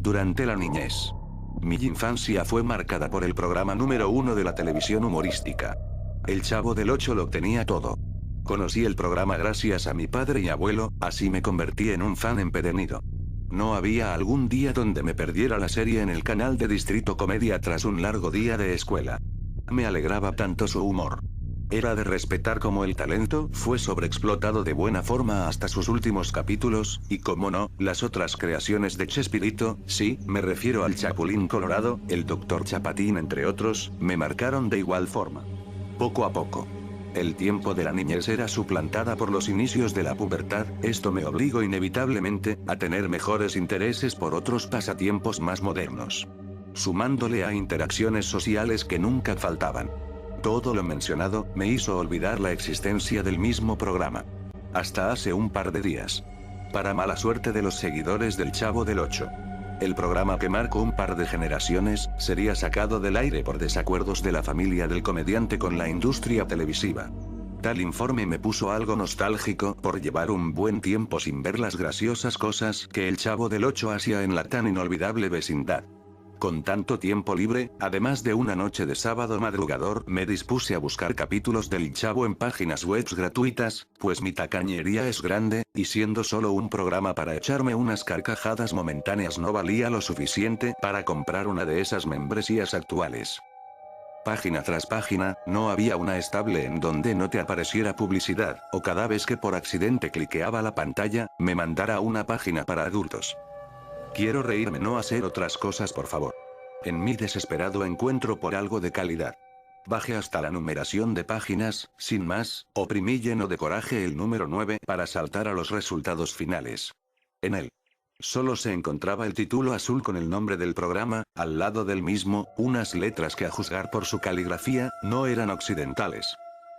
Durante la niñez. Mi infancia fue marcada por el programa número 1 de la televisión humorística. El Chavo del Ocho lo tenía todo. Conocí el programa gracias a mi padre y abuelo, así me convertí en un fan empedernido. No había algún día donde me perdiera la serie en el canal de Distrito Comedia tras un largo día de escuela. Me alegraba tanto su humor. Era de respetar como el talento fue sobreexplotado de buena forma hasta sus últimos capítulos, y como no, las otras creaciones de Chespirito, sí, me refiero al Chapulín Colorado, el Dr. Chapatín entre otros, me marcaron de igual forma. Poco a poco. El tiempo de la niñez era suplantada por los inicios de la pubertad, esto me obligó inevitablemente a tener mejores intereses por otros pasatiempos más modernos. Sumándole a interacciones sociales que nunca faltaban. Todo lo mencionado me hizo olvidar la existencia del mismo programa. Hasta hace un par de días. Para mala suerte de los seguidores del Chavo del Ocho. El programa que marcó un par de generaciones, sería sacado del aire por desacuerdos de la familia del comediante con la industria televisiva. Tal informe me puso algo nostálgico por llevar un buen tiempo sin ver las graciosas cosas que el Chavo del Ocho hacía en la tan inolvidable vecindad. Con tanto tiempo libre, además de una noche de sábado madrugador, me dispuse a buscar capítulos del Chavo en páginas web gratuitas, pues mi tacañería es grande, y siendo solo un programa para echarme unas carcajadas momentáneas no valía lo suficiente para comprar una de esas membresías actuales. Página tras página, no había una estable en donde no te apareciera publicidad, o cada vez que por accidente cliqueaba la pantalla, me mandara a una página para adultos. Quiero reírme, no hacer otras cosas, por favor. En mi desesperado encuentro por algo de calidad. Bajé hasta la numeración de páginas, sin más, oprimí lleno de coraje el número 9 para saltar a los resultados finales. En él. Solo se encontraba el título azul con el nombre del programa, al lado del mismo, unas letras que a juzgar por su caligrafía, no eran occidentales.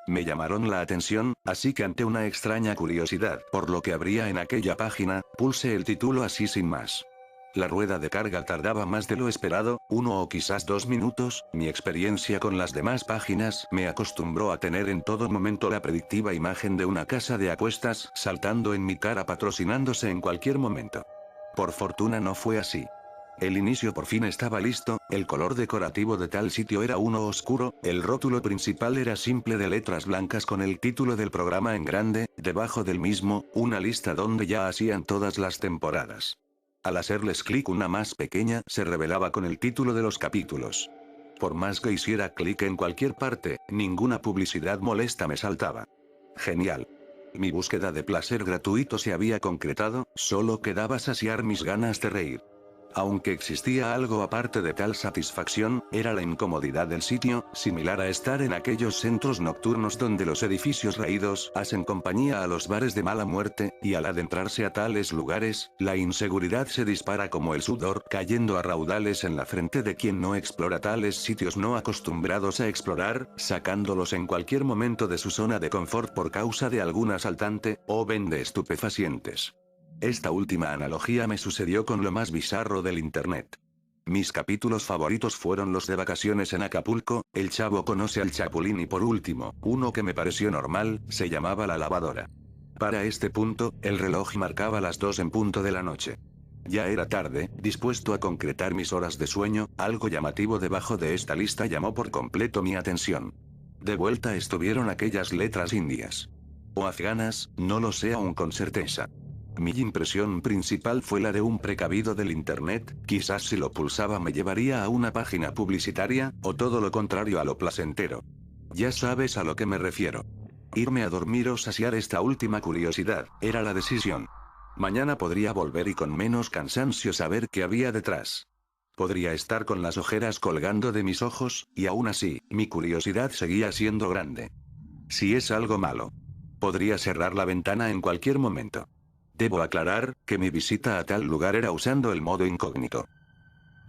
Me llamaron la atención, así que ante una extraña curiosidad por lo que habría en aquella página, pulsé el título así sin más. La rueda de carga tardaba más de lo esperado, 1 o quizás 2 minutos, mi experiencia con las demás páginas me acostumbró a tener en todo momento la predictiva imagen de una casa de apuestas saltando en mi cara patrocinándose en cualquier momento. Por fortuna no fue así. El inicio por fin estaba listo, el color decorativo de tal sitio era uno oscuro, el rótulo principal era simple de letras blancas con el título del programa en grande, debajo del mismo, una lista donde ya hacían todas las temporadas. Al hacerles clic una más pequeña se revelaba con el título de los capítulos. Por más que hiciera clic en cualquier parte, ninguna publicidad molesta me saltaba. Genial. Mi búsqueda de placer gratuito se había concretado, solo quedaba saciar mis ganas de reír. Aunque existía algo aparte de tal satisfacción, era la incomodidad del sitio, similar a estar en aquellos centros nocturnos donde los edificios raídos hacen compañía a los bares de mala muerte, y al adentrarse a tales lugares, la inseguridad se dispara como el sudor cayendo a raudales en la frente de quien no explora tales sitios no acostumbrados a explorar, sacándolos en cualquier momento de su zona de confort por causa de algún asaltante, o vende estupefacientes. Esta última analogía me sucedió con lo más bizarro del internet. Mis capítulos favoritos fueron los de vacaciones en Acapulco, El Chavo conoce al Chapulín y por último, uno que me pareció normal, se llamaba La Lavadora. Para este punto, el reloj marcaba las 2 en punto de la noche. Ya era tarde, dispuesto a concretar mis horas de sueño, algo llamativo debajo de esta lista llamó por completo mi atención. De vuelta estuvieron aquellas letras indias. O afganas, no lo sé aún con certeza. Mi impresión principal fue la de un precavido del internet, quizás si lo pulsaba me llevaría a una página publicitaria, o todo lo contrario a lo placentero. Ya sabes a lo que me refiero. Irme a dormir o saciar esta última curiosidad, era la decisión. Mañana podría volver y con menos cansancio saber qué había detrás. Podría estar con las ojeras colgando de mis ojos, y aún así, mi curiosidad seguía siendo grande. Si es algo malo. Podría cerrar la ventana en cualquier momento. Debo aclarar, que mi visita a tal lugar era usando el modo incógnito.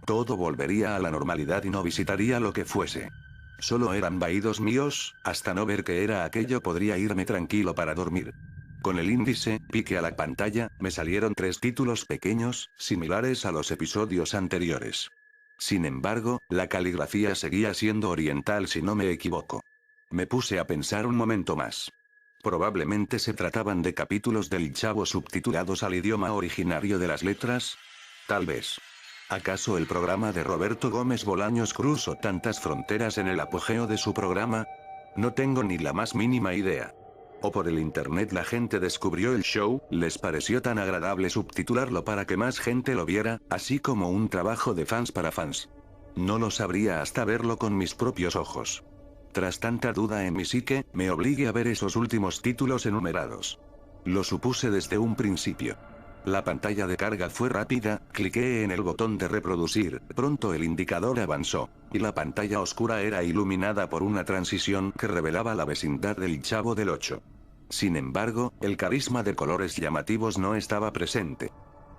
Todo volvería a la normalidad y no visitaría lo que fuese. Solo eran vaídos míos, hasta no ver qué era aquello podría irme tranquilo para dormir. Con el índice, piqué a la pantalla, me salieron 3 títulos pequeños, similares a los episodios anteriores. Sin embargo, la caligrafía seguía siendo oriental si no me equivoco. Me puse a pensar un momento más. Probablemente se trataban de capítulos del Chavo subtitulados al idioma originario de las letras. Tal vez. ¿Acaso el programa de Roberto Gómez Bolaños cruzó tantas fronteras en el apogeo de su programa? No tengo ni la más mínima idea. O por el internet la gente descubrió el show, les pareció tan agradable subtitularlo para que más gente lo viera, así como un trabajo de fans para fans. No lo sabría hasta verlo con mis propios ojos. Tras tanta duda en mi psique, me obligué a ver esos últimos títulos enumerados. Lo supuse desde un principio. La pantalla de carga fue rápida, cliqué en el botón de reproducir, pronto el indicador avanzó, y la pantalla oscura era iluminada por una transición que revelaba la vecindad del Chavo del Ocho. Sin embargo, el carisma de colores llamativos no estaba presente.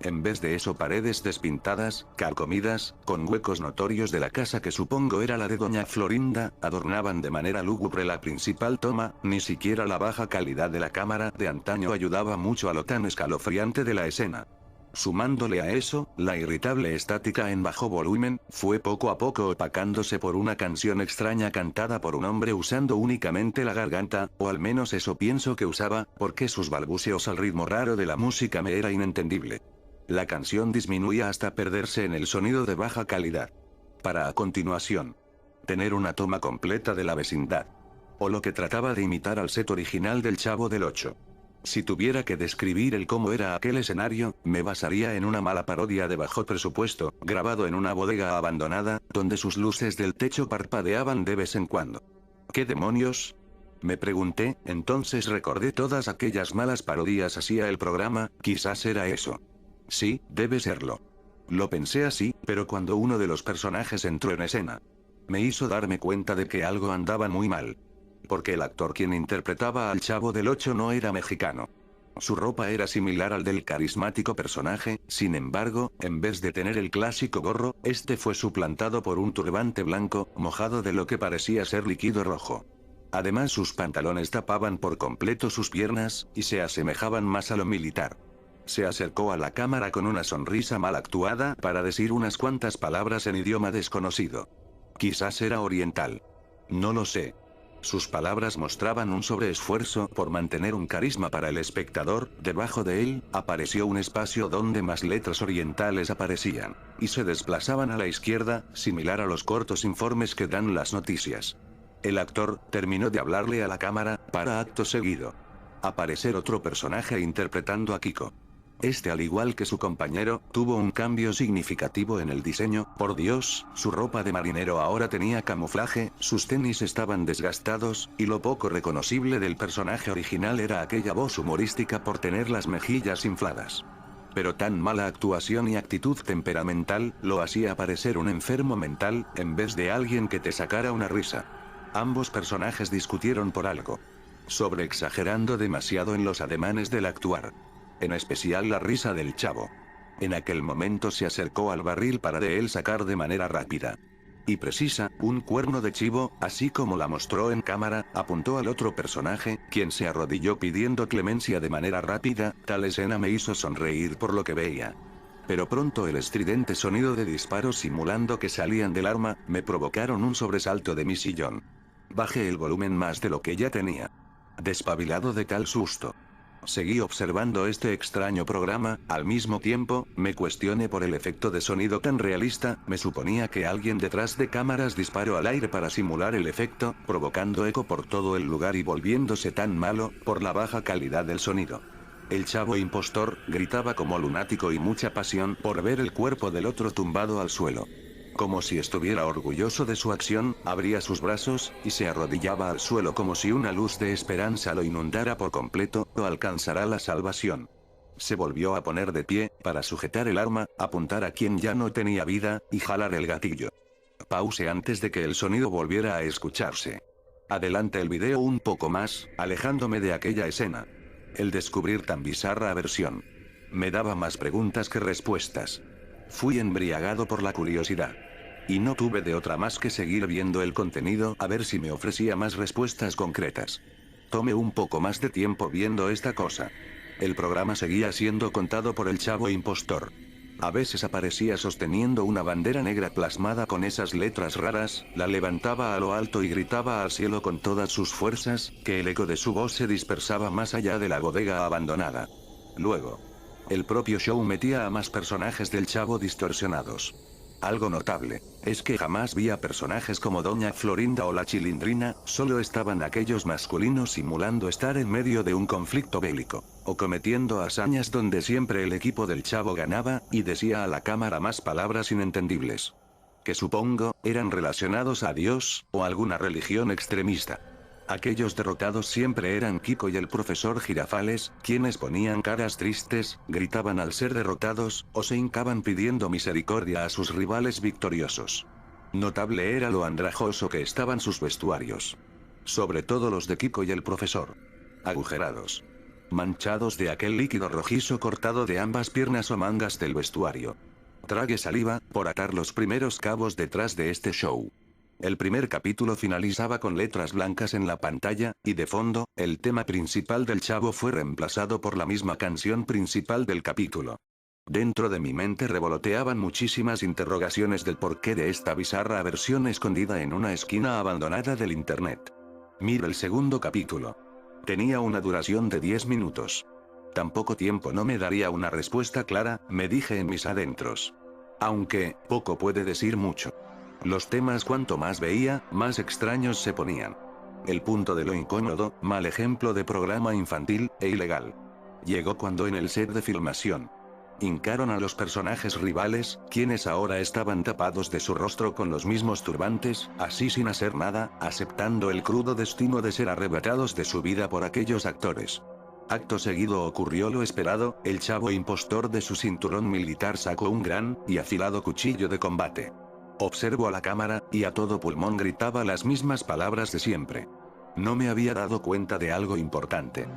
En vez de eso, paredes despintadas, carcomidas, con huecos notorios de la casa que supongo era la de doña Florinda, adornaban de manera lúgubre la principal toma, ni siquiera la baja calidad de la cámara de antaño ayudaba mucho a lo tan escalofriante de la escena. Sumándole a eso, la irritable estática en bajo volumen, fue poco a poco opacándose por una canción extraña cantada por un hombre usando únicamente la garganta, o al menos eso pienso que usaba, porque sus balbuceos al ritmo raro de la música me era inentendible. La canción disminuía hasta perderse en el sonido de baja calidad. Para a continuación, tener una toma completa de la vecindad. O lo que trataba de imitar al set original del Chavo del Ocho. Si tuviera que describir el cómo era aquel escenario, me basaría en una mala parodia de bajo presupuesto, grabado en una bodega abandonada, donde sus luces del techo parpadeaban de vez en cuando. ¿Qué demonios? Me pregunté, entonces recordé todas aquellas malas parodias hacia el programa, quizás era eso. Sí, debe serlo. Lo pensé así, pero cuando uno de los personajes entró en escena, me hizo darme cuenta de que algo andaba muy mal. Porque el actor quien interpretaba al Chavo del Ocho no era mexicano. Su ropa era similar al del carismático personaje, sin embargo, en vez de tener el clásico gorro, este fue suplantado por un turbante blanco, mojado de lo que parecía ser líquido rojo. Además, sus pantalones tapaban por completo sus piernas, y se asemejaban más a lo militar. Se acercó a la cámara con una sonrisa mal actuada para decir unas cuantas palabras en idioma desconocido. Quizás era oriental. No lo sé. Sus palabras mostraban un sobreesfuerzo por mantener un carisma para el espectador. Debajo de él, apareció un espacio donde más letras orientales aparecían, y se desplazaban a la izquierda, similar a los cortos informes que dan las noticias. El actor terminó de hablarle a la cámara, para acto seguido aparecer otro personaje interpretando a Kiko. Este, al igual que su compañero, tuvo un cambio significativo en el diseño. Por Dios, su ropa de marinero ahora tenía camuflaje, sus tenis estaban desgastados, y lo poco reconocible del personaje original era aquella voz humorística por tener las mejillas infladas. Pero tan mala actuación y actitud temperamental, lo hacía parecer un enfermo mental, en vez de alguien que te sacara una risa. Ambos personajes discutieron por algo, sobreexagerando demasiado en los ademanes del actuar. En especial la risa del Chavo. En aquel momento se acercó al barril para de él sacar de manera rápida y precisa, un cuerno de chivo, así como la mostró en cámara, apuntó al otro personaje, quien se arrodilló pidiendo clemencia de manera rápida. Tal escena me hizo sonreír por lo que veía. Pero pronto el estridente sonido de disparos simulando que salían del arma, me provocaron un sobresalto de mi sillón. Bajé el volumen más de lo que ya tenía. Despabilado de tal susto. Seguí observando este extraño programa, al mismo tiempo, me cuestioné por el efecto de sonido tan realista. Me suponía que alguien detrás de cámaras disparó al aire para simular el efecto, provocando eco por todo el lugar y volviéndose tan malo, por la baja calidad del sonido. El Chavo impostor, gritaba como lunático y mucha pasión por ver el cuerpo del otro tumbado al suelo. Como si estuviera orgulloso de su acción, abría sus brazos, y se arrodillaba al suelo como si una luz de esperanza lo inundara por completo. O alcanzará la salvación. Se volvió a poner de pie, para sujetar el arma, apuntar a quien ya no tenía vida, y jalar el gatillo. Pause antes de que el sonido volviera a escucharse. Adelante el video un poco más, alejándome de aquella escena. El descubrir tan bizarra versión me daba más preguntas que respuestas. Fui embriagado por la curiosidad. Y no tuve de otra más que seguir viendo el contenido a ver si me ofrecía más respuestas concretas. Tomé un poco más de tiempo viendo esta cosa. El programa seguía siendo contado por el Chavo impostor. A veces aparecía sosteniendo una bandera negra plasmada con esas letras raras, la levantaba a lo alto y gritaba al cielo con todas sus fuerzas, que el eco de su voz se dispersaba más allá de la bodega abandonada. Luego, El propio show metía a más personajes del Chavo distorsionados. Algo notable, es que jamás vi a personajes como Doña Florinda o la Chilindrina, solo estaban aquellos masculinos simulando estar en medio de un conflicto bélico, o cometiendo hazañas donde siempre el equipo del Chavo ganaba, y decía a la cámara más palabras inentendibles. Que supongo, eran relacionados a Dios, o alguna religión extremista. Aquellos derrotados siempre eran Kiko y el profesor Girafales, quienes ponían caras tristes, gritaban al ser derrotados, o se hincaban pidiendo misericordia a sus rivales victoriosos. Notable era lo andrajoso que estaban sus vestuarios. Sobre todo los de Kiko y el profesor. Agujerados. Manchados de aquel líquido rojizo cortado de ambas piernas o mangas del vestuario. Trague saliva, por atar los primeros cabos detrás de este show. El primer capítulo finalizaba con letras blancas en la pantalla, y de fondo, el tema principal del Chavo fue reemplazado por la misma canción principal del capítulo. Dentro de mi mente revoloteaban muchísimas interrogaciones del porqué de esta bizarra versión escondida en una esquina abandonada del internet. Mira el segundo capítulo. Tenía una duración de 10 minutos. Tan poco tiempo no me daría una respuesta clara, me dije en mis adentros. Aunque, poco puede decir mucho. Los temas cuanto más veía, más extraños se ponían. El punto de lo incómodo, mal ejemplo de programa infantil, e ilegal. Llegó cuando en el set de filmación hincaron a los personajes rivales, quienes ahora estaban tapados de su rostro con los mismos turbantes, así sin hacer nada, aceptando el crudo destino de ser arrebatados de su vida por aquellos actores. Acto seguido ocurrió lo esperado, el Chavo impostor de su cinturón militar sacó un gran y afilado cuchillo de combate. Observo a la cámara, y a todo pulmón gritaba las mismas palabras de siempre. No me había dado cuenta de algo importante.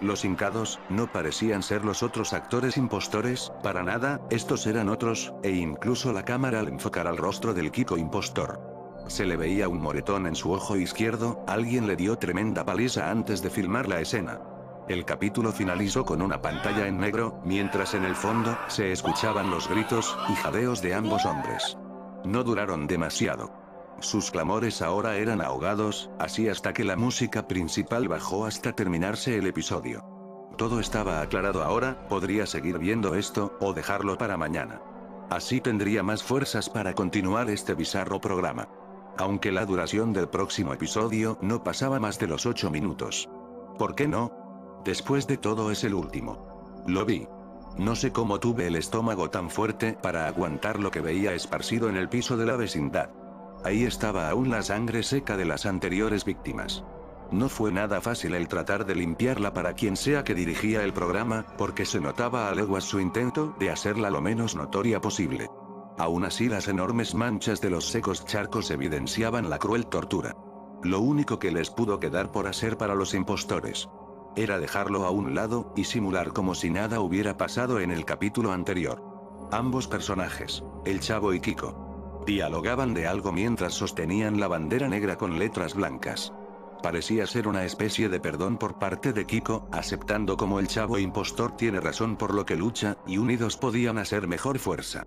Los hincados, no parecían ser los otros actores impostores, para nada, estos eran otros, e incluso la cámara al enfocar al rostro del Kiko impostor. Se le veía un moretón en su ojo izquierdo, alguien le dio tremenda paliza antes de filmar la escena. El capítulo finalizó con una pantalla en negro, mientras en el fondo, se escuchaban los gritos y jadeos de ambos hombres. No duraron demasiado. Sus clamores ahora eran ahogados, así hasta que la música principal bajó hasta terminarse el episodio. Todo estaba aclarado ahora, podría seguir viendo esto, o dejarlo para mañana. Así tendría más fuerzas para continuar este bizarro programa. Aunque la duración del próximo episodio no pasaba más de los 8 minutos. ¿Por qué no? Después de todo es el último. Lo vi. No sé cómo tuve el estómago tan fuerte para aguantar lo que veía esparcido en el piso de la vecindad. Ahí estaba aún la sangre seca de las anteriores víctimas. No fue nada fácil el tratar de limpiarla para quien sea que dirigía el programa, porque se notaba a leguas su intento de hacerla lo menos notoria posible. Aún así las enormes manchas de los secos charcos evidenciaban la cruel tortura. Lo único que les pudo quedar por hacer para los impostores era dejarlo a un lado, y simular como si nada hubiera pasado en el capítulo anterior. Ambos personajes, el Chavo y Kiko, dialogaban de algo mientras sostenían la bandera negra con letras blancas. Parecía ser una especie de perdón por parte de Kiko, aceptando como el Chavo impostor tiene razón por lo que lucha, y unidos podían hacer mejor fuerza.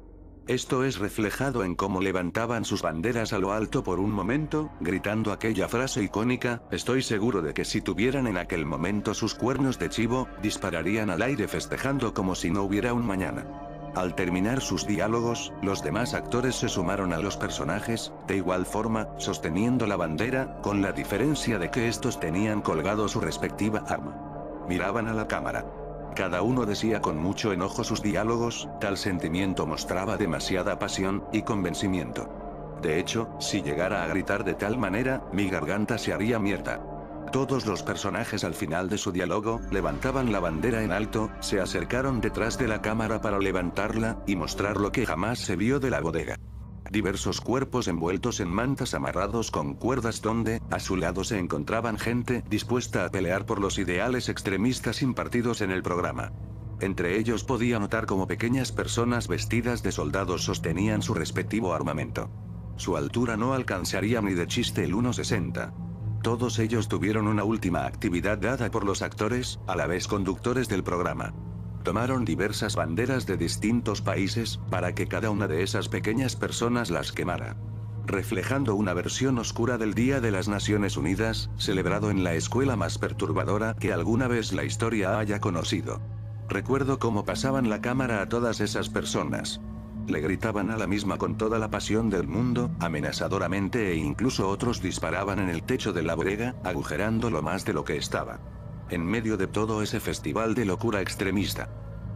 Esto es reflejado en cómo levantaban sus banderas a lo alto por un momento, gritando aquella frase icónica, estoy seguro de que si tuvieran en aquel momento sus cuernos de chivo, dispararían al aire festejando como si no hubiera un mañana. Al terminar sus diálogos, los demás actores se sumaron a los personajes, de igual forma, sosteniendo la bandera, con la diferencia de que estos tenían colgado su respectiva arma. Miraban a la cámara. Cada uno decía con mucho enojo sus diálogos, tal sentimiento mostraba demasiada pasión y convencimiento. De hecho, si llegara a gritar de tal manera, mi garganta se haría mierda. Todos los personajes al final de su diálogo, levantaban la bandera en alto, se acercaron detrás de la cámara para levantarla, y mostrar lo que jamás se vio de la bodega. Diversos cuerpos envueltos en mantas amarrados con cuerdas donde, a su lado se encontraban gente dispuesta a pelear por los ideales extremistas impartidos en el programa. Entre ellos podía notar como pequeñas personas vestidas de soldados sostenían su respectivo armamento. Su altura no alcanzaría ni de chiste el 1,60. Todos ellos tuvieron una última actividad dada por los actores, a la vez conductores del programa. Tomaron diversas banderas de distintos países, para que cada una de esas pequeñas personas las quemara. Reflejando una versión oscura del Día de las Naciones Unidas, celebrado en la escuela más perturbadora que alguna vez la historia haya conocido. Recuerdo cómo pasaban la cámara a todas esas personas. Le gritaban a la misma con toda la pasión del mundo, amenazadoramente, e incluso otros disparaban en el techo de la bodega, agujerándolo más de lo que estaba. En medio de todo ese festival de locura extremista,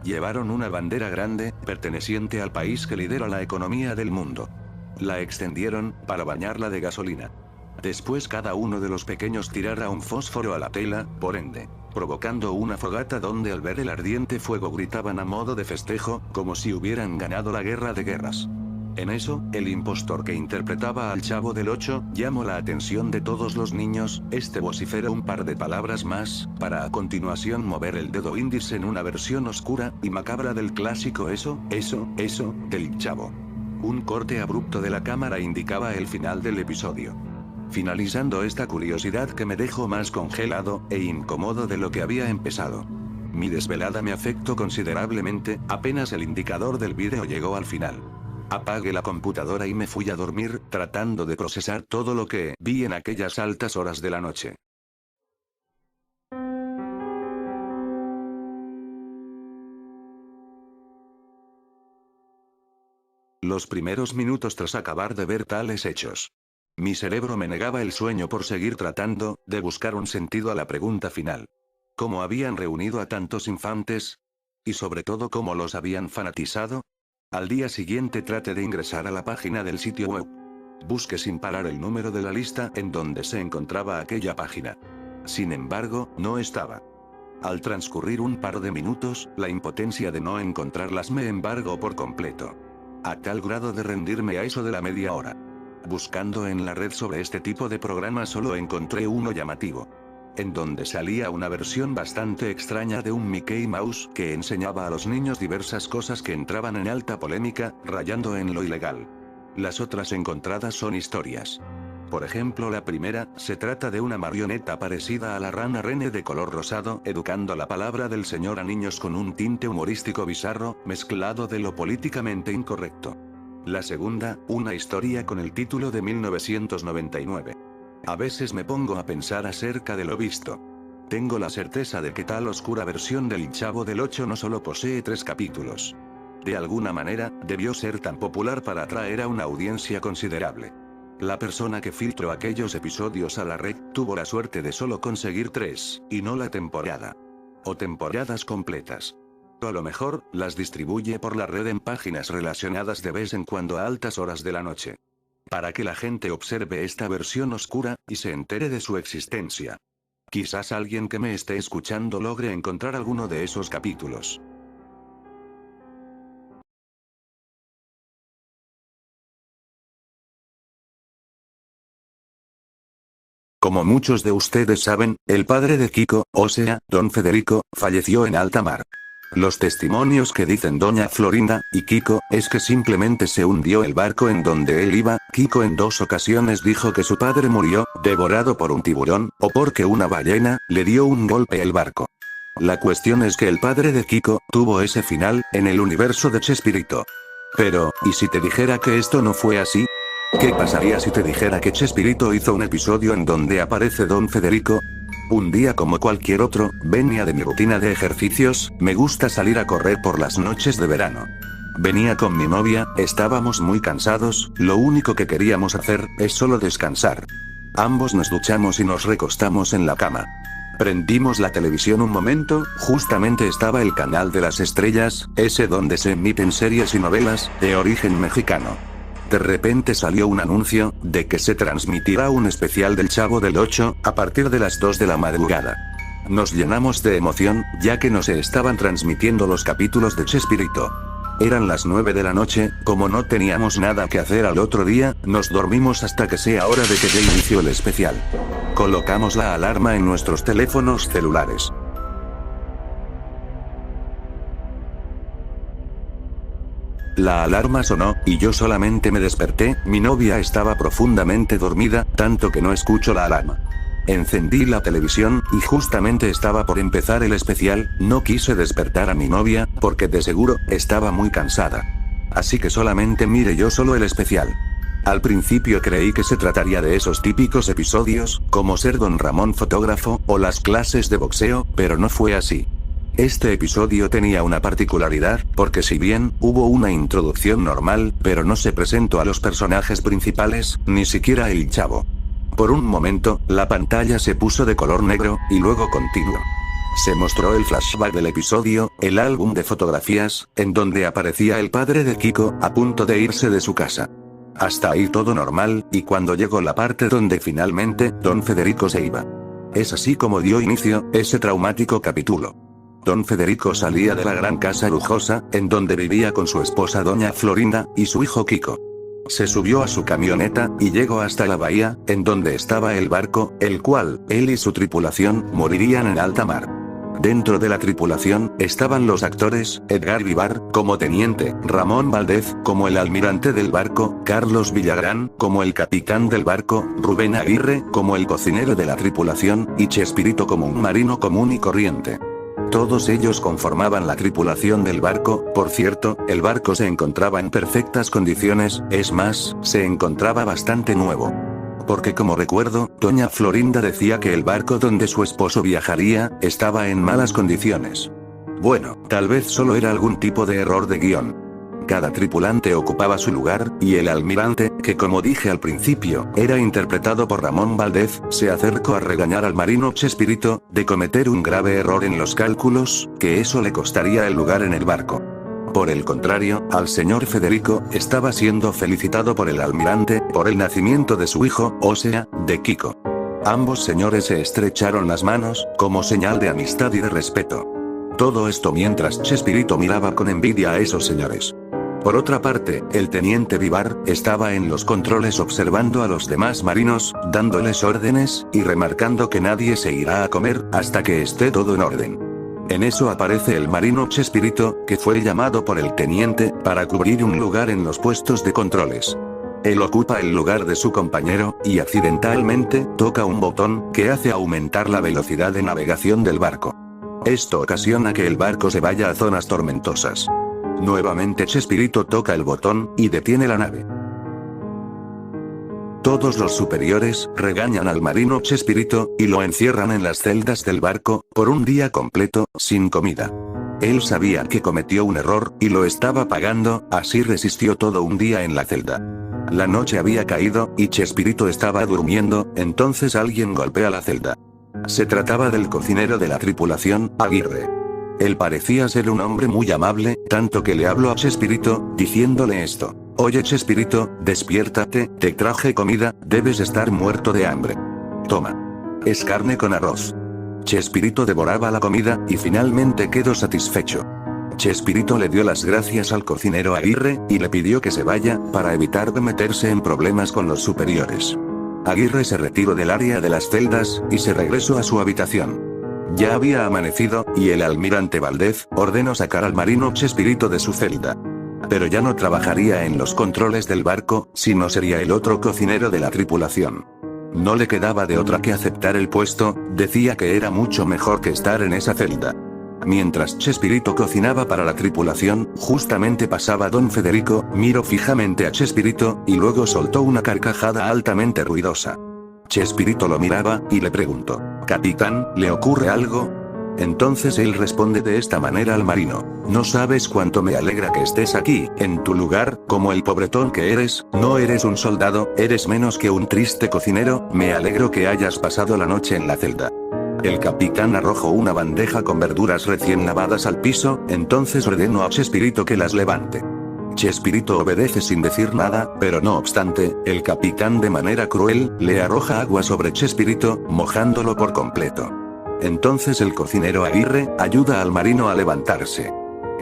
llevaron una bandera grande, perteneciente al país que lidera la economía del mundo. La extendieron, para bañarla de gasolina. Después cada uno de los pequeños tirara un fósforo a la tela, por ende, provocando una fogata donde al ver el ardiente fuego gritaban a modo de festejo, como si hubieran ganado la guerra de guerras. En eso, el impostor que interpretaba al Chavo del Ocho, llamó la atención de todos los niños, vociferó un par de palabras más, para a continuación mover el dedo índice en una versión oscura y macabra del clásico eso, del Chavo. Un corte abrupto de la cámara indicaba el final del episodio. Finalizando esta curiosidad que me dejó más congelado e incómodo de lo que había empezado. Mi desvelada me afectó considerablemente, apenas el indicador del vídeo llegó al final. Apagué la computadora y me fui a dormir, tratando de procesar todo lo que vi en aquellas altas horas de la noche. Los primeros minutos tras acabar de ver tales hechos. Mi cerebro me negaba el sueño por seguir tratando de buscar un sentido a la pregunta final. ¿Cómo habían reunido a tantos infantes? Y sobre todo ¿cómo los habían fanatizado? Al día siguiente traté de ingresar a la página del sitio web. Busqué sin parar el número de la lista en donde se encontraba aquella página. Sin embargo, no estaba. Al transcurrir un par de minutos, la impotencia de no encontrarlas me embargó por completo. A tal grado de rendirme a eso de la media hora. Buscando en la red sobre este tipo de programas solo encontré uno llamativo. En donde salía una versión bastante extraña de un Mickey Mouse que enseñaba a los niños diversas cosas que entraban en alta polémica, rayando en lo ilegal. Las otras encontradas son historias. Por ejemplo, la primera, se trata de una marioneta parecida a la rana Rene de color rosado, educando la palabra del señor a niños con un tinte humorístico bizarro, mezclado de lo políticamente incorrecto. La segunda, una historia con el título de 1999. A veces me pongo a pensar acerca de lo visto. Tengo la certeza de que tal oscura versión del Chavo del Ocho no solo posee 3 capítulos. De alguna manera, debió ser tan popular para atraer a una audiencia considerable. La persona que filtró aquellos episodios a la red, tuvo la suerte de solo conseguir 3, y no la temporada. O temporadas completas. O a lo mejor, las distribuye por la red en páginas relacionadas de vez en cuando a altas horas de la noche. Para que la gente observe esta versión oscura, y se entere de su existencia. Quizás alguien que me esté escuchando logre encontrar alguno de esos capítulos. Como muchos de ustedes saben, el padre de Kiko, o sea, don Federico, falleció en alta mar. Los testimonios que dicen doña Florinda y Kiko es que simplemente se hundió el barco en donde él iba. Kiko en 2 ocasiones dijo que su padre murió, devorado por un tiburón, o porque una ballena le dio un golpe al barco. La cuestión es que el padre de Kiko tuvo ese final en el universo de Chespirito. Pero, ¿y si te dijera que esto no fue así? ¿Qué pasaría si te dijera que Chespirito hizo un episodio en donde aparece don Federico? Un día como cualquier otro, venía de mi rutina de ejercicios, me gusta salir a correr por las noches de verano. Venía con mi novia, estábamos muy cansados, lo único que queríamos hacer, es solo descansar. Ambos nos duchamos y nos recostamos en la cama. Prendimos la televisión un momento, justamente estaba el canal de las estrellas, ese donde se emiten series y novelas, de origen mexicano. De repente salió un anuncio, de que se transmitirá un especial del Chavo del Ocho, a partir de las 2 de la madrugada. Nos llenamos de emoción, ya que no se estaban transmitiendo los capítulos de Chespirito. Eran las 9 de la noche, como no teníamos nada que hacer al otro día, nos dormimos hasta que sea hora de que dé inicio el especial. Colocamos la alarma en nuestros teléfonos celulares. La alarma sonó, y yo solamente me desperté, mi novia estaba profundamente dormida, tanto que no escucho la alarma. Encendí la televisión, y justamente estaba por empezar el especial, no quise despertar a mi novia, porque de seguro, estaba muy cansada. Así que solamente miré yo solo el especial. Al principio creí que se trataría de esos típicos episodios, como ser don Ramón fotógrafo, o las clases de boxeo, pero no fue así. Este episodio tenía una particularidad, porque si bien hubo una introducción normal, pero no se presentó a los personajes principales, ni siquiera el chavo. Por un momento, la pantalla se puso de color negro, y luego continuó. Se mostró el flashback del episodio, el álbum de fotografías, en donde aparecía el padre de Kiko, a punto de irse de su casa. Hasta ahí todo normal, y cuando llegó la parte donde finalmente, Don Federico se iba. Es así como dio inicio, ese traumático capítulo. Don Federico salía de la gran casa lujosa, en donde vivía con su esposa Doña Florinda, y su hijo Kiko. Se subió a su camioneta, y llegó hasta la bahía, en donde estaba el barco, el cual, él y su tripulación, morirían en alta mar. Dentro de la tripulación, estaban los actores, Edgar Vivar, como teniente, Ramón Valdez, como el almirante del barco, Carlos Villagrán, como el capitán del barco, Rubén Aguirre, como el cocinero de la tripulación, y Chespirito como un marino común y corriente. Todos ellos conformaban la tripulación del barco. Por cierto, el barco se encontraba en perfectas condiciones, es más, se encontraba bastante nuevo. Porque como recuerdo, Doña Florinda decía que el barco donde su esposo viajaría, estaba en malas condiciones. Bueno, tal vez solo era algún tipo de error de guión. Cada tripulante ocupaba su lugar, y el almirante, que como dije al principio, era interpretado por Ramón Valdez, se acercó a regañar al marino Chespirito, de cometer un grave error en los cálculos, que eso le costaría el lugar en el barco. Por el contrario, al señor Federico, estaba siendo felicitado por el almirante, por el nacimiento de su hijo, o sea, de Kiko. Ambos señores se estrecharon las manos, como señal de amistad y de respeto. Todo esto mientras Chespirito miraba con envidia a esos señores. Por otra parte, el teniente Vivar, estaba en los controles observando a los demás marinos, dándoles órdenes, y remarcando que nadie se irá a comer, hasta que esté todo en orden. En eso aparece el marino Chespirito, que fue llamado por el teniente, para cubrir un lugar en los puestos de controles. Él ocupa el lugar de su compañero, y accidentalmente, toca un botón, que hace aumentar la velocidad de navegación del barco. Esto ocasiona que el barco se vaya a zonas tormentosas. Nuevamente Chespirito toca el botón, y detiene la nave. Todos los superiores, regañan al marino Chespirito, y lo encierran en las celdas del barco, por un día completo, sin comida. Él sabía que cometió un error, y lo estaba pagando, así resistió todo un día en la celda. La noche había caído, y Chespirito estaba durmiendo, entonces alguien golpea la celda. Se trataba del cocinero de la tripulación, Aguirre. Él parecía ser un hombre muy amable, tanto que le habló a Chespirito, diciéndole esto. Oye Chespirito, despiértate, te traje comida, debes estar muerto de hambre. Toma. Es carne con arroz. Chespirito devoraba la comida, y finalmente quedó satisfecho. Chespirito le dio las gracias al cocinero Aguirre, y le pidió que se vaya, para evitar de meterse en problemas con los superiores. Aguirre se retiró del área de las celdas, y se regresó a su habitación. Ya había amanecido, y el almirante Valdez, ordenó sacar al marino Chespirito de su celda. Pero ya no trabajaría en los controles del barco, sino sería el otro cocinero de la tripulación. No le quedaba de otra que aceptar el puesto, decía que era mucho mejor que estar en esa celda. Mientras Chespirito cocinaba para la tripulación, justamente pasaba Don Federico, miró fijamente a Chespirito, y luego soltó una carcajada altamente ruidosa. Chespirito lo miraba, y le preguntó, «Capitán, ¿le ocurre algo?» Entonces él responde de esta manera al marino, «No sabes cuánto me alegra que estés aquí, en tu lugar, como el pobretón que eres, no eres un soldado, eres menos que un triste cocinero, me alegro que hayas pasado la noche en la celda». El capitán arrojó una bandeja con verduras recién lavadas al piso, entonces ordenó a Chespirito que las levante. Chespirito obedece sin decir nada, pero no obstante, el capitán de manera cruel, le arroja agua sobre Chespirito, mojándolo por completo. Entonces el cocinero Aguirre, ayuda al marino a levantarse.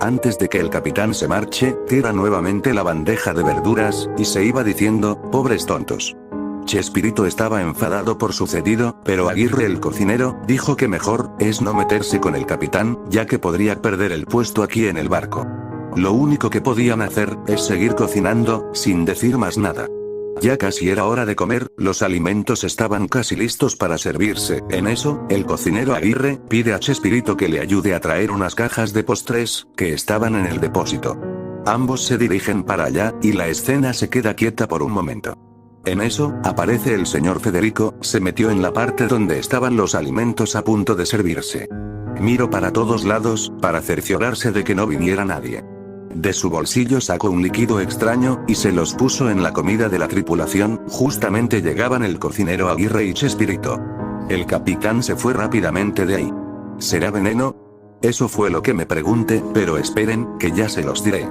Antes de que el capitán se marche, tira nuevamente la bandeja de verduras, y se iba diciendo, «Pobres tontos». Chespirito estaba enfadado por sucedido, pero Aguirre el cocinero, dijo que mejor, es no meterse con el capitán, ya que podría perder el puesto aquí en el barco. Lo único que podían hacer, es seguir cocinando, sin decir más nada. Ya casi era hora de comer, los alimentos estaban casi listos para servirse. En eso, el cocinero Aguirre, pide a Chespirito que le ayude a traer unas cajas de postres, que estaban en el depósito. Ambos se dirigen para allá, y la escena se queda quieta por un momento. En eso, aparece el señor Federico, se metió en la parte donde estaban los alimentos a punto de servirse. Miró para todos lados, para cerciorarse de que no viniera nadie. De su bolsillo sacó un líquido extraño, y se los puso en la comida de la tripulación. Justamente llegaban el cocinero Aguirre y Chespirito. El capitán se fue rápidamente de ahí. ¿Será veneno? Eso fue lo que me pregunté, pero esperen, que ya se los diré.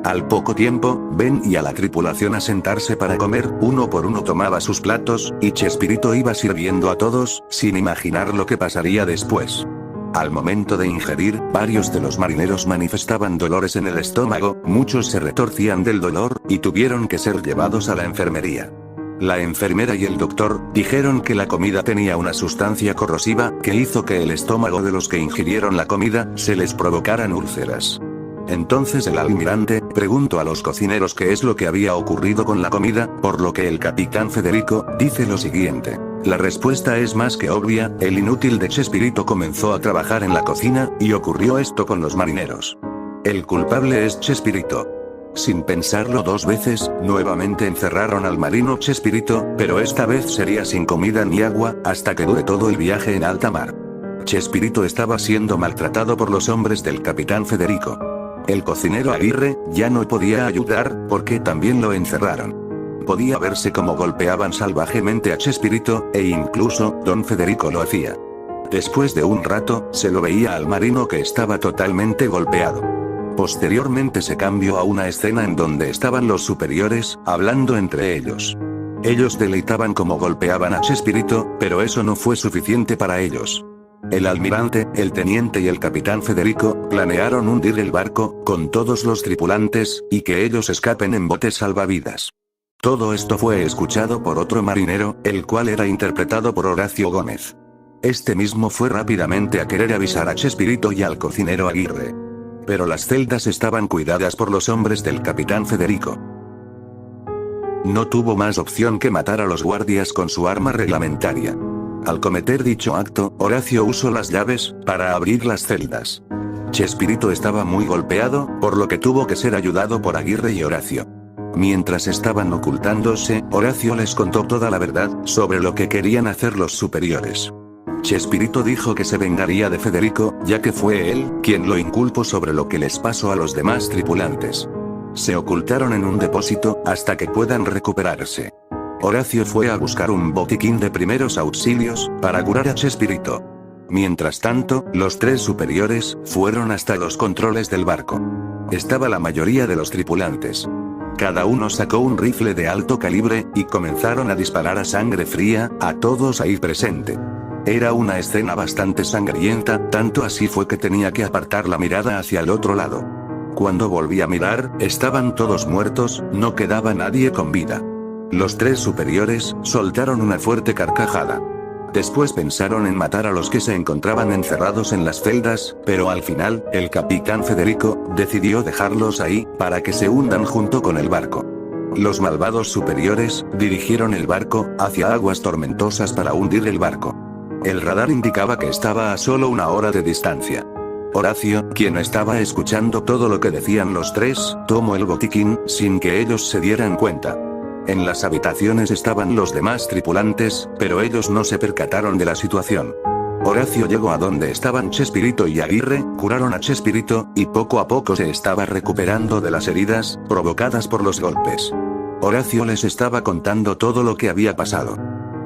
Al poco tiempo, Ben y a la tripulación a sentarse para comer. Uno por uno tomaba sus platos, y Chespirito iba sirviendo a todos, sin imaginar lo que pasaría después. Al momento de ingerir, varios de los marineros manifestaban dolores en el estómago, muchos se retorcían del dolor, y tuvieron que ser llevados a la enfermería. La enfermera y el doctor dijeron que la comida tenía una sustancia corrosiva, que hizo que el estómago de los que ingirieron la comida, se les provocaran úlceras. Entonces el almirante preguntó a los cocineros qué es lo que había ocurrido con la comida, por lo que el capitán Federico dice lo siguiente. La respuesta es más que obvia, el inútil de Chespirito comenzó a trabajar en la cocina, y ocurrió esto con los marineros. El culpable es Chespirito. Sin pensarlo dos veces, nuevamente encerraron al marino Chespirito, pero esta vez sería sin comida ni agua, hasta que dure todo el viaje en alta mar. Chespirito estaba siendo maltratado por los hombres del capitán Federico. El cocinero Aguirre ya no podía ayudar, porque también lo encerraron. Podía verse cómo golpeaban salvajemente a Chespirito, e incluso don Federico lo hacía. Después de un rato, se lo veía al marino que estaba totalmente golpeado. Posteriormente se cambió a una escena en donde estaban los superiores, hablando entre ellos. Ellos deleitaban cómo golpeaban a Chespirito, pero eso no fue suficiente para ellos. El almirante, el teniente y el capitán Federico planearon hundir el barco, con todos los tripulantes, y que ellos escapen en botes salvavidas. Todo esto fue escuchado por otro marinero, el cual era interpretado por Horacio Gómez. Este mismo fue rápidamente a querer avisar a Chespirito y al cocinero Aguirre. Pero las celdas estaban cuidadas por los hombres del capitán Federico. No tuvo más opción que matar a los guardias con su arma reglamentaria. Al cometer dicho acto, Horacio usó las llaves para abrir las celdas. Chespirito estaba muy golpeado, por lo que tuvo que ser ayudado por Aguirre y Horacio. Mientras estaban ocultándose, Horacio les contó toda la verdad sobre lo que querían hacer los superiores. Chespirito dijo que se vengaría de Federico, ya que fue él quien lo inculpó sobre lo que les pasó a los demás tripulantes. Se ocultaron en un depósito, hasta que puedan recuperarse. Horacio fue a buscar un botiquín de primeros auxilios, para curar a Chespirito. Mientras tanto, los tres superiores fueron hasta los controles del barco. Estaba la mayoría de los tripulantes. Cada uno sacó un rifle de alto calibre, y comenzaron a disparar a sangre fría, a todos ahí presente. Era una escena bastante sangrienta, tanto así fue que tenía que apartar la mirada hacia el otro lado. Cuando volví a mirar, estaban todos muertos, no quedaba nadie con vida. Los tres superiores soltaron una fuerte carcajada. Después pensaron en matar a los que se encontraban encerrados en las celdas, pero al final, el capitán Federico decidió dejarlos ahí, para que se hundan junto con el barco. Los malvados superiores dirigieron el barco hacia aguas tormentosas para hundir el barco. El radar indicaba que estaba a solo 1 hora de distancia. Horacio, quien estaba escuchando todo lo que decían los tres, tomó el botiquín, sin que ellos se dieran cuenta. En las habitaciones estaban los demás tripulantes, pero ellos no se percataron de la situación. Horacio llegó a donde estaban Chespirito y Aguirre, curaron a Chespirito, y poco a poco se estaba recuperando de las heridas, provocadas por los golpes. Horacio les estaba contando todo lo que había pasado.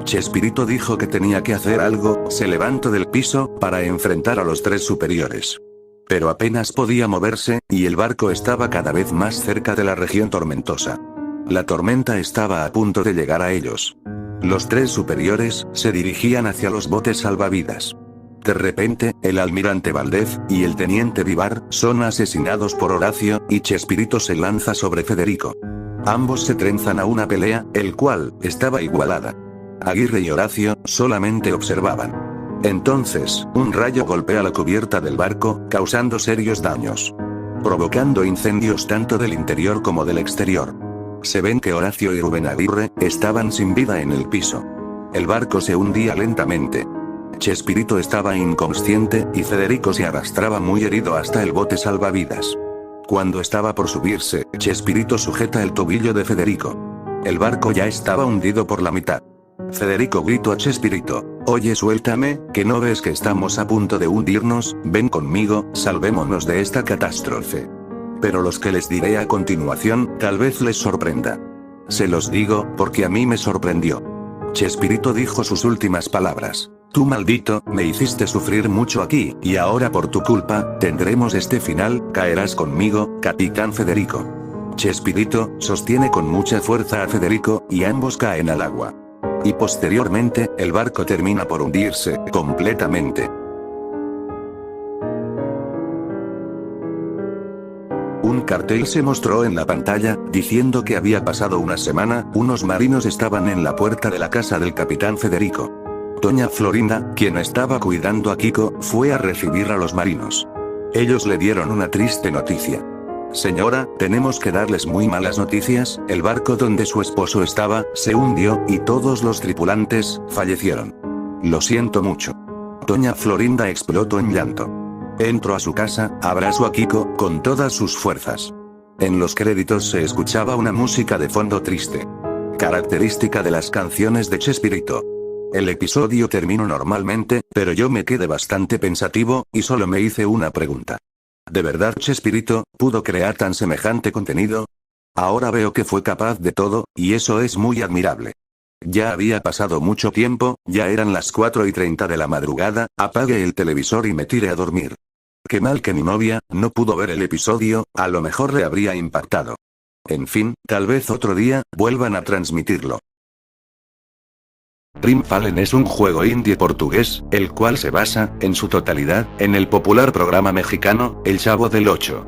Chespirito dijo que tenía que hacer algo, se levantó del piso, para enfrentar a los tres superiores. Pero apenas podía moverse, y el barco estaba cada vez más cerca de la región tormentosa. La tormenta estaba a punto de llegar a ellos. Los tres superiores se dirigían hacia los botes salvavidas. De repente, el almirante Valdez y el teniente Vivar son asesinados por Horacio, y Chespirito se lanza sobre Federico. Ambos se trenzan a una pelea, el cual estaba igualada. Aguirre y Horacio solamente observaban. Entonces, un rayo golpea la cubierta del barco, causando serios daños, provocando incendios tanto del interior como del exterior. Se ven que Horacio y Rubén Aguirre estaban sin vida en el piso. El barco se hundía lentamente. Chespirito estaba inconsciente, y Federico se arrastraba muy herido hasta el bote salvavidas. Cuando estaba por subirse, Chespirito sujeta el tobillo de Federico. El barco ya estaba hundido por la mitad. Federico gritó a Chespirito. Oye, suéltame, que no ves que estamos a punto de hundirnos, ven conmigo, salvémonos de esta catástrofe. Pero los que les diré a continuación, tal vez les sorprenda. Se los digo, porque a mí me sorprendió. Chespirito dijo sus últimas palabras. Tú maldito, me hiciste sufrir mucho aquí, y ahora por tu culpa, tendremos este final, caerás conmigo, Capitán Federico. Chespirito sostiene con mucha fuerza a Federico, y ambos caen al agua. Y posteriormente, el barco termina por hundirse, completamente. Un cartel se mostró en la pantalla, diciendo que había pasado una semana, unos marinos estaban en la puerta de la casa del Capitán Federico. Doña Florinda, quien estaba cuidando a Kiko, fue a recibir a los marinos. Ellos le dieron una triste noticia. Señora, tenemos que darles muy malas noticias, el barco donde su esposo estaba, se hundió, y todos los tripulantes, fallecieron. Lo siento mucho. Doña Florinda explotó en llanto. Entró a su casa, abrazó a Kiko, con todas sus fuerzas. En los créditos se escuchaba una música de fondo triste. Característica de las canciones de Chespirito. El episodio terminó normalmente, pero yo me quedé bastante pensativo, y solo me hice una pregunta. ¿De verdad Chespirito pudo crear tan semejante contenido? Ahora veo que fue capaz de todo, y eso es muy admirable. Ya había pasado mucho tiempo, ya eran las 4:30 de la madrugada, apagué el televisor y me tiré a dormir. Qué mal que mi novia no pudo ver el episodio, a lo mejor le habría impactado. En fin, tal vez otro día vuelvan a transmitirlo. Dream Fallen es un juego indie portugués, el cual se basa, en su totalidad, en el popular programa mexicano, El Chavo del Ocho.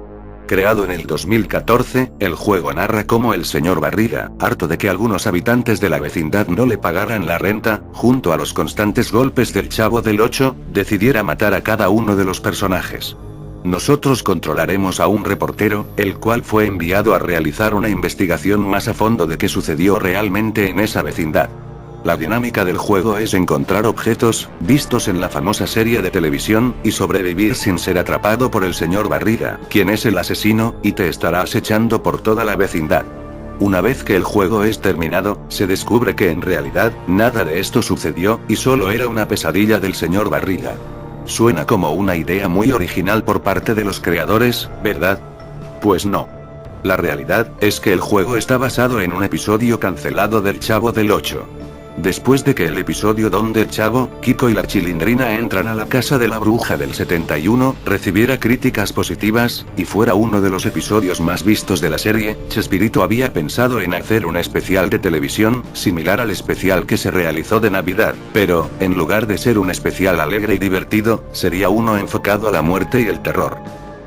Creado en el 2014, el juego narra cómo el señor Barriga, harto de que algunos habitantes de la vecindad no le pagaran la renta, junto a los constantes golpes del Chavo del Ocho, decidiera matar a cada uno de los personajes. Nosotros controlaremos a un reportero, el cual fue enviado a realizar una investigación más a fondo de qué sucedió realmente en esa vecindad. La dinámica del juego es encontrar objetos, vistos en la famosa serie de televisión, y sobrevivir sin ser atrapado por el señor Barriga, quien es el asesino, y te estará acechando por toda la vecindad. Una vez que el juego es terminado, se descubre que en realidad, nada de esto sucedió, y solo era una pesadilla del señor Barriga. Suena como una idea muy original por parte de los creadores, ¿verdad? Pues no. La realidad es que el juego está basado en un episodio cancelado del Chavo del Ocho. Después de que el episodio donde el Chavo, Kiko y la Chilindrina entran a la casa de la bruja del 71, recibiera críticas positivas, y fuera uno de los episodios más vistos de la serie, Chespirito había pensado en hacer un especial de televisión, similar al especial que se realizó de Navidad, pero, en lugar de ser un especial alegre y divertido, sería uno enfocado a la muerte y el terror.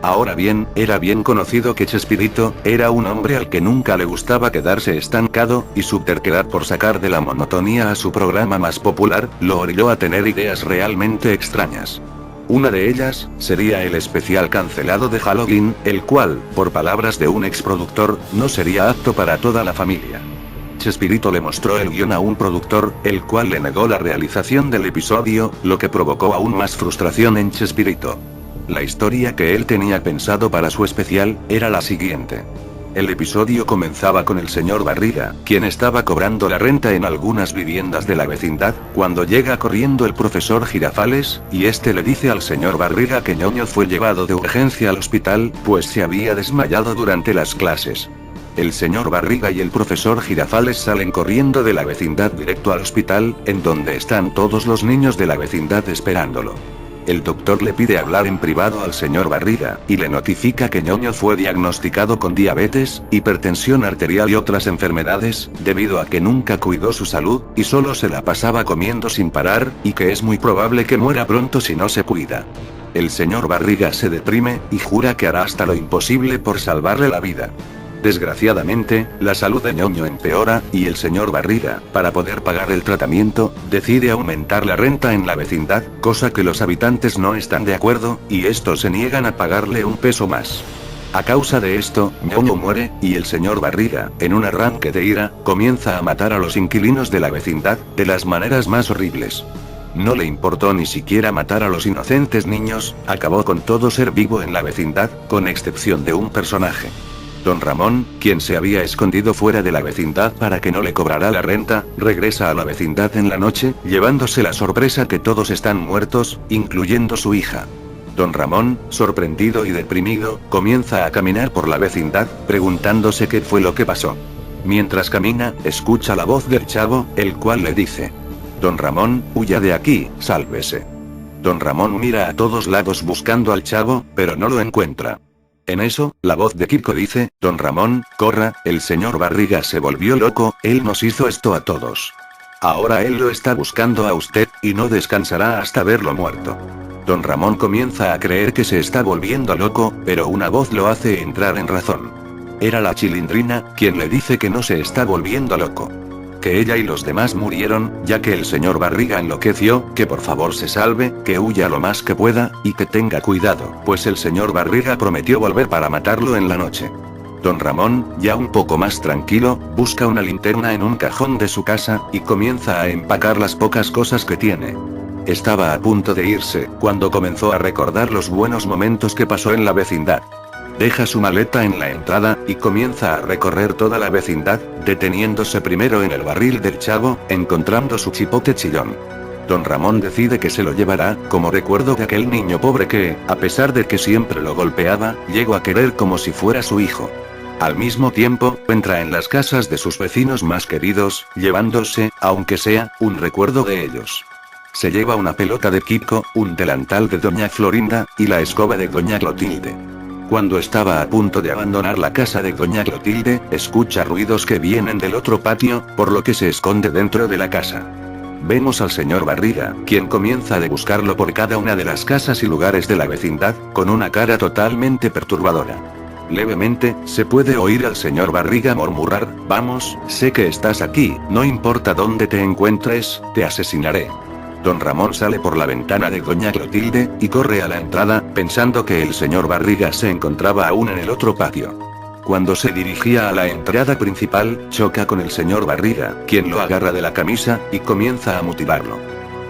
Ahora bien, era bien conocido que Chespirito era un hombre al que nunca le gustaba quedarse estancado, y su terquedad por sacar de la monotonía a su programa más popular, lo orilló a tener ideas realmente extrañas. Una de ellas, sería el especial cancelado de Halloween, el cual, por palabras de un exproductor, no sería apto para toda la familia. Chespirito le mostró el guión a un productor, el cual le negó la realización del episodio, lo que provocó aún más frustración en Chespirito. La historia que él tenía pensado para su especial, era la siguiente. El episodio comenzaba con el señor Barriga, quien estaba cobrando la renta en algunas viviendas de la vecindad, cuando llega corriendo el profesor Girafales, y este le dice al señor Barriga que Ñoño fue llevado de urgencia al hospital, pues se había desmayado durante las clases. El señor Barriga y el profesor Girafales salen corriendo de la vecindad directo al hospital, en donde están todos los niños de la vecindad esperándolo. El doctor le pide hablar en privado al señor Barriga, y le notifica que Ñoño fue diagnosticado con diabetes, hipertensión arterial y otras enfermedades, debido a que nunca cuidó su salud, y solo se la pasaba comiendo sin parar, y que es muy probable que muera pronto si no se cuida. El señor Barriga se deprime, y jura que hará hasta lo imposible por salvarle la vida. Desgraciadamente, la salud de Ñoño empeora, y el señor Barriga, para poder pagar el tratamiento, decide aumentar la renta en la vecindad, cosa que los habitantes no están de acuerdo, y estos se niegan a pagarle un peso más. A causa de esto, Ñoño muere, y el señor Barriga, en un arranque de ira, comienza a matar a los inquilinos de la vecindad, de las maneras más horribles. No le importó ni siquiera matar a los inocentes niños, acabó con todo ser vivo en la vecindad, con excepción de un personaje. Don Ramón, quien se había escondido fuera de la vecindad para que no le cobrara la renta, regresa a la vecindad en la noche, llevándose la sorpresa que todos están muertos, incluyendo su hija. Don Ramón, sorprendido y deprimido, comienza a caminar por la vecindad, preguntándose qué fue lo que pasó. Mientras camina, escucha la voz del chavo, el cual le dice: Don Ramón, huya de aquí, sálvese. Don Ramón mira a todos lados buscando al chavo, pero no lo encuentra. En eso, la voz de Kiko dice: Don Ramón, corra, el señor Barriga se volvió loco, él nos hizo esto a todos. Ahora él lo está buscando a usted, y no descansará hasta verlo muerto. Don Ramón comienza a creer que se está volviendo loco, pero una voz lo hace entrar en razón. Era la Chilindrina, quien le dice que no se está volviendo loco. Que ella y los demás murieron, ya que el señor Barriga enloqueció, que por favor se salve, que huya lo más que pueda, y que tenga cuidado, pues el señor Barriga prometió volver para matarlo en la noche. Don Ramón, ya un poco más tranquilo, busca una linterna en un cajón de su casa, y comienza a empacar las pocas cosas que tiene. Estaba a punto de irse, cuando comenzó a recordar los buenos momentos que pasó en la vecindad. Deja su maleta en la entrada, y comienza a recorrer toda la vecindad, deteniéndose primero en el barril del chavo, encontrando su chipote chillón. Don Ramón decide que se lo llevará, como recuerdo de aquel niño pobre que, a pesar de que siempre lo golpeaba, llegó a querer como si fuera su hijo. Al mismo tiempo, entra en las casas de sus vecinos más queridos, llevándose, aunque sea, un recuerdo de ellos. Se lleva una pelota de Kiko, un delantal de Doña Florinda, y la escoba de Doña Clotilde. Cuando estaba a punto de abandonar la casa de Doña Clotilde, escucha ruidos que vienen del otro patio, por lo que se esconde dentro de la casa. Vemos al señor Barriga, quien comienza a buscarlo por cada una de las casas y lugares de la vecindad, con una cara totalmente perturbadora. Levemente, se puede oír al señor Barriga murmurar: vamos, sé que estás aquí, no importa dónde te encuentres, te asesinaré. Don Ramón sale por la ventana de Doña Clotilde, y corre a la entrada, pensando que el señor Barriga se encontraba aún en el otro patio. Cuando se dirigía a la entrada principal, choca con el señor Barriga, quien lo agarra de la camisa, y comienza a mutilarlo.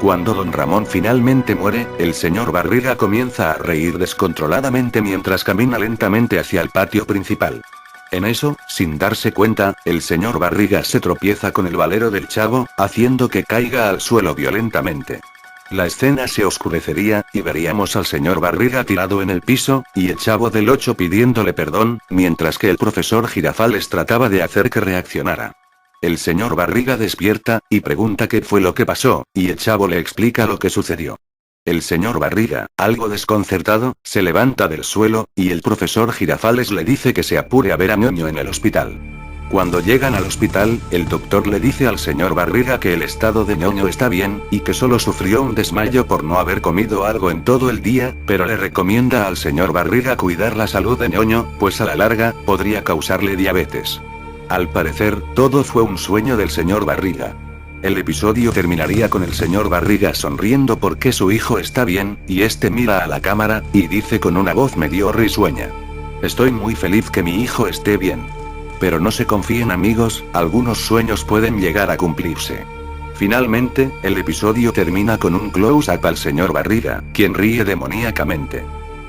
Cuando Don Ramón finalmente muere, el señor Barriga comienza a reír descontroladamente mientras camina lentamente hacia el patio principal. En eso, sin darse cuenta, el señor Barriga se tropieza con el valero del chavo, haciendo que caiga al suelo violentamente. La escena se oscurecería, y veríamos al señor Barriga tirado en el piso, y el chavo del 8 pidiéndole perdón, mientras que el profesor Girafales trataba de hacer que reaccionara. El señor Barriga despierta, y pregunta qué fue lo que pasó, y el chavo le explica lo que sucedió. El señor Barriga, algo desconcertado, se levanta del suelo, y el profesor Girafales le dice que se apure a ver a Ñoño en el hospital. Cuando llegan al hospital, el doctor le dice al señor Barriga que el estado de Ñoño está bien, y que solo sufrió un desmayo por no haber comido algo en todo el día, pero le recomienda al señor Barriga cuidar la salud de Ñoño, pues a la larga, podría causarle diabetes. Al parecer, todo fue un sueño del señor Barriga. El episodio terminaría con el señor Barriga sonriendo porque su hijo está bien, y este mira a la cámara, y dice con una voz medio risueña: estoy muy feliz que mi hijo esté bien. Pero no se confíen amigos, algunos sueños pueden llegar a cumplirse. Finalmente, el episodio termina con un close-up al señor Barriga, quien ríe demoníacamente.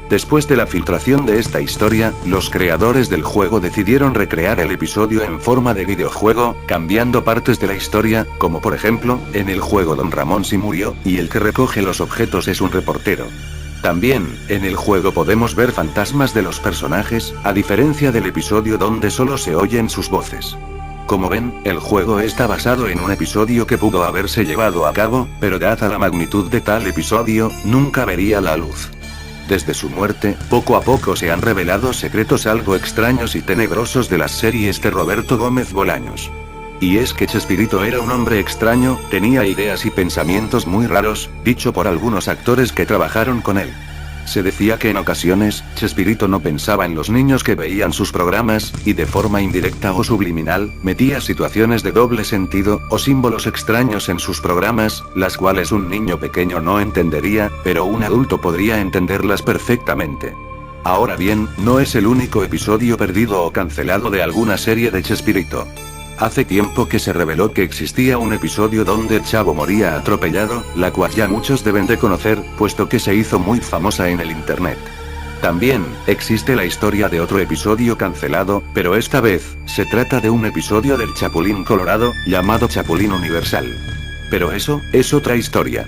Después de la filtración de esta historia, los creadores del juego decidieron recrear el episodio en forma de videojuego, cambiando partes de la historia, como por ejemplo, en el juego Don Ramón sí murió, y el que recoge los objetos es un reportero. También, en el juego podemos ver fantasmas de los personajes, a diferencia del episodio donde solo se oyen sus voces. Como ven, el juego está basado en un episodio que pudo haberse llevado a cabo, pero dada la magnitud de tal episodio, nunca vería la luz. Desde su muerte, poco a poco se han revelado secretos algo extraños y tenebrosos de las series de Roberto Gómez Bolaños. Y es que Chespirito era un hombre extraño, tenía ideas y pensamientos muy raros, dicho por algunos actores que trabajaron con él. Se decía que en ocasiones, Chespirito no pensaba en los niños que veían sus programas, y de forma indirecta o subliminal, metía situaciones de doble sentido, o símbolos extraños en sus programas, las cuales un niño pequeño no entendería, pero un adulto podría entenderlas perfectamente. Ahora bien, no es el único episodio perdido o cancelado de alguna serie de Chespirito. Hace tiempo que se reveló que existía un episodio donde el chavo moría atropellado, la cual ya muchos deben de conocer, puesto que se hizo muy famosa en el internet. También, existe la historia de otro episodio cancelado, pero esta vez, se trata de un episodio del Chapulín Colorado, llamado Chapulín Universal. Pero eso, es otra historia.